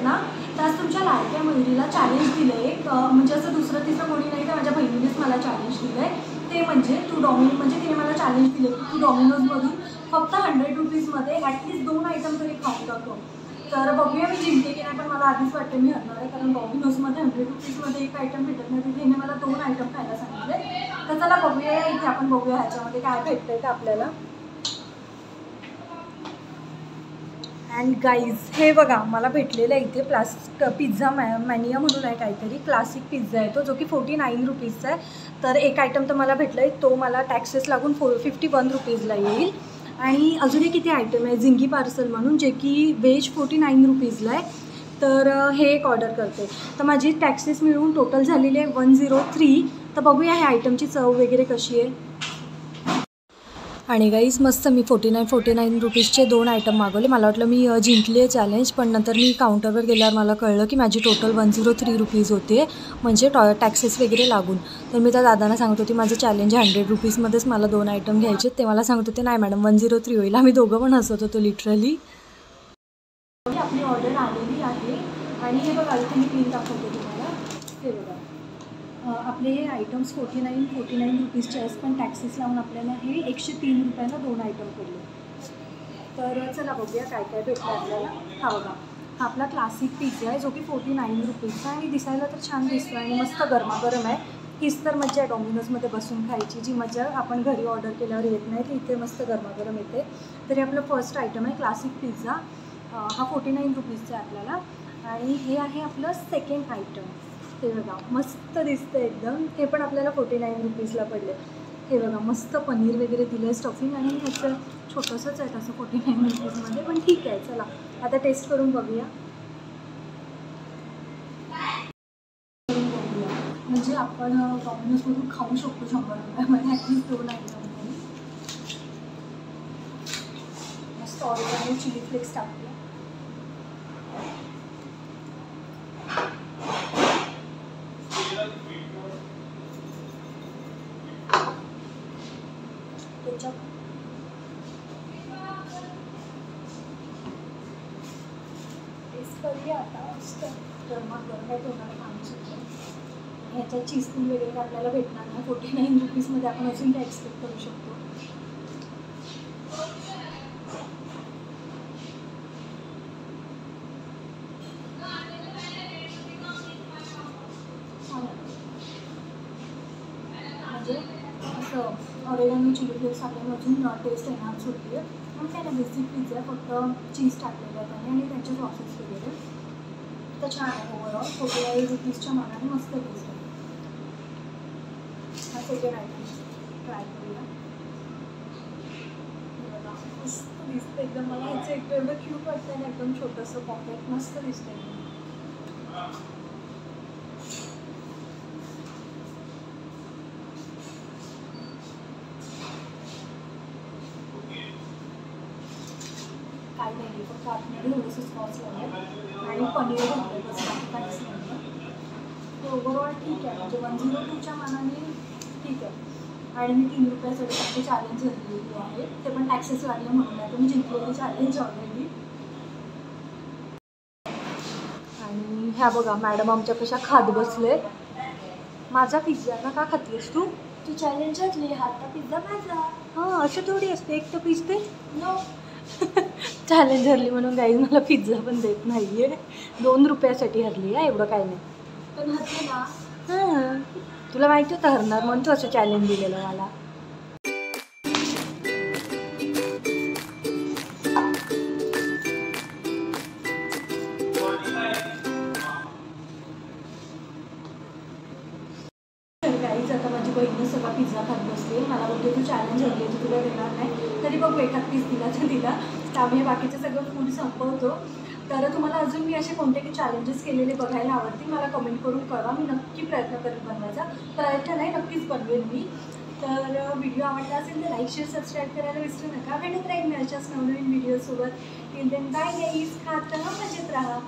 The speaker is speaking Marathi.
ना, त्याच तुमच्या लाडक्या मयुरीला चॅलेंज दिलं आहे एक, म्हणजे असं दुसरं तिसरं कोणी नाही तर माझ्या बहिणीनेच मला चॅलेंज दिलं आहे. ते म्हणजे म्हणजे तिने मला चॅलेंज दिलं की तू डॉमिनोजमधून फक्त 100 रुपीजमध्ये ॲटलीस्ट 2 आयटम तरी खाऊन दाखव. तर बघूया मी जिंकते की नाही, पण मला आधीच वाटते मी हरणार आहे, कारण डॉमिनोजमध्ये 100 रुपीजमध्ये एक आयटम भेटत नाही, तिथे हिने मला 2 आयटम खायला सांगितले. तर चला बघूया, इथे आपण बघूया ह्याच्यामध्ये काय भेटतंय का आपल्याला. अँड गाईज हे बघा, मला भेटलेलं आहे इथे पिझ्झा मॅनिया म्हणून आहे काहीतरी, क्लासिक पिझ्झा आहे तो, जो की 49 रुपीजचा आहे. तर एक आयटम तर मला भेटला आहे, तो मला टॅक्सेस लागून 51 रुपीजला येईल. आणि अजून एक किती आयटम आहे, झिंगी पार्सल म्हणून, जे की व्हेज 49 रुपीजला आहे. तर हे एक ऑर्डर करते. तर माझी टॅक्सेस मिळून टोटल झालेली आहे 103. तर बघूया ह्या आयटमची चव वगैरे कशी आहे. आणि गाईज मस्त मी 49 रुपीजचे 2 आयटम मागवले. मला वाटलं मी जिंकले चॅलेंज, पण नंतर मी काउंटरवर गेल्यावर मला कळलं की माझी टोटल 103 रुपीज होते, म्हणजे टॅक्सेस वगैरे लागून. तर मी त्या दादांना सांगत होती माझं चॅलेंज 100 रुपीजमध्येच मला 2 आयटम घ्यायचे. ते मला सांगत होते नाही मॅडम 103 होईल. आम्ही दोघं पण हसत होतो लिटरली. आपली ऑर्डर आलेली आहे आणि हे बघा इथे मी पिन दाखवते तुम्हाला. हे बघा आपले हे आयटम्स 49 रुपीजचे आहेत, पण टॅक्सेस लावून आपल्याला हे 103 रुपयाला 2 आयटम पडले. तर चला बघूया काय काय भेटलं आपल्याला. हा बघा, हा आपला क्लासिक पिझ्झा आहे, जो की 49 रुपीजचा आणि दिसायला तर छान दिसतो आणि मस्त गरमागरम आहे. हीच तर मजा आहे डॉमिनोजमध्ये बसून खायची, जी मजा आपण घरी ऑर्डर केल्यावर येत नाही, ती इथे मस्त गरमागरम येते. तरी आपलं फर्स्ट आयटम आहे क्लासिक पिझ्झा, हा 49 रुपीजचा आहे आपल्याला. आणि हे आहे आपलं सेकंड आयटम. हे बघा मस्त दिसतं एकदम, हे पण आपल्याला 49 रुपीजला पडले. हे बघा मस्त पनीर वगैरे दिलं आहे स्टफिंग, आणि ह्याचं छोटंसंच आहे तसं 49 रुपीजमध्ये, पण ठीक आहे. चला आता टेस्ट करून बघूया. म्हणजे आपण डॉमिनोजमधून खाऊ शकतो 100 रुपयामध्ये ॲटलीस्ट 2 आयटम. मस्त ऑरेगॅनो चिली फ्लेक्स टाकूया. टेस्ट करूया आता. मस्त गरमागरम आहे, तोंडाला पाणी सुटतं. ह्याच्यात चीज पूल वगैरे आपल्याला भेटणार नाही, 49 रुपीजमध्ये आपण अजून काय एक्सपेक्ट करू शकतो. म्हणजे असं ऑरेगॅनो चिली फ्लेक्स टाकल्याने अजून टेस्ट एनहान्स होती आहे. पण काय नाही, बेसिक पिझ्झा फक्त चीज टाकलेलं आहे त्याने आणि त्यांचे सॉसेस वगैरे. तर छान आहे ओव्हरऑल, 49 रुपीजच्या मानाने मस्त टेस्ट आहे. हा सेकंड आयटम ट्राय करूया. बघा मस्त दिसतं एकदम, मला ह्याचं एकदम एवढं क्यूट वाटतं ना, एकदम छोटंसं पॉकेट मस्त दिसतं एकदम. काही नाही, फक्त आतमध्ये थोडंसं सॉस लागेल आणि पनीर घातलं, बस बाकी काहीच नाही. तर ओव्हरऑल ठीक आहे, म्हणजे 102च्या मानाने ठीक आहे. आणि मी 3 रुपयासाठी आपली चॅलेंज झालेली आहे, ते पण टॅक्सेस लागले म्हणून आहे. तुम्ही जिंकलेली चॅलेंज ऑलरेडी. आणि ह्या बघा मॅडम आमच्या कशा खात बसले. माझा पिझ्झा ना का खातीस तू? तू चॅलेंज घातली, हातचा पिझ्झा माझा. हां असं थोडी असते, एक तर पीस दे. नो चॅलेंज हरली म्हणून गाईज मला पिझ्झा पण देत नाही आहे. 2 रुपयासाठी हरली आहे, एवढं काही नाही. पण हरते ना. हां तुला माहिती होतं हरणार म्हणून तू असं चॅलेंज दिलेलं मला. गाईज आता माझी बहीण सगळा पिझ्झा खात बसते. मला बोलते तू चॅलेंज हरली, तू तुला देणार नाही. तरी बघू एखाद पीस दिला तर दिला, तर आम्ही बाकीचं सगळं फूड संपवतो. तर तुम्हाला अजून मी असे कोणते चॅलेंजेस केलेले बघायला आवडतील मला कमेंट करून कळवा. मी नक्की प्रयत्न करेन बनवायचा. प्रयत्न नाही, नक्कीच बनवेन मी. तर व्हिडिओ आवडला असेल तर लाईक शेअर सबस्क्राईब करायला विसरू नका. भेटत राहील मी अशाच नवनवीन व्हिडिओसोबत. टिल देन बाय गाईज, खात राहा, मजेत राहा.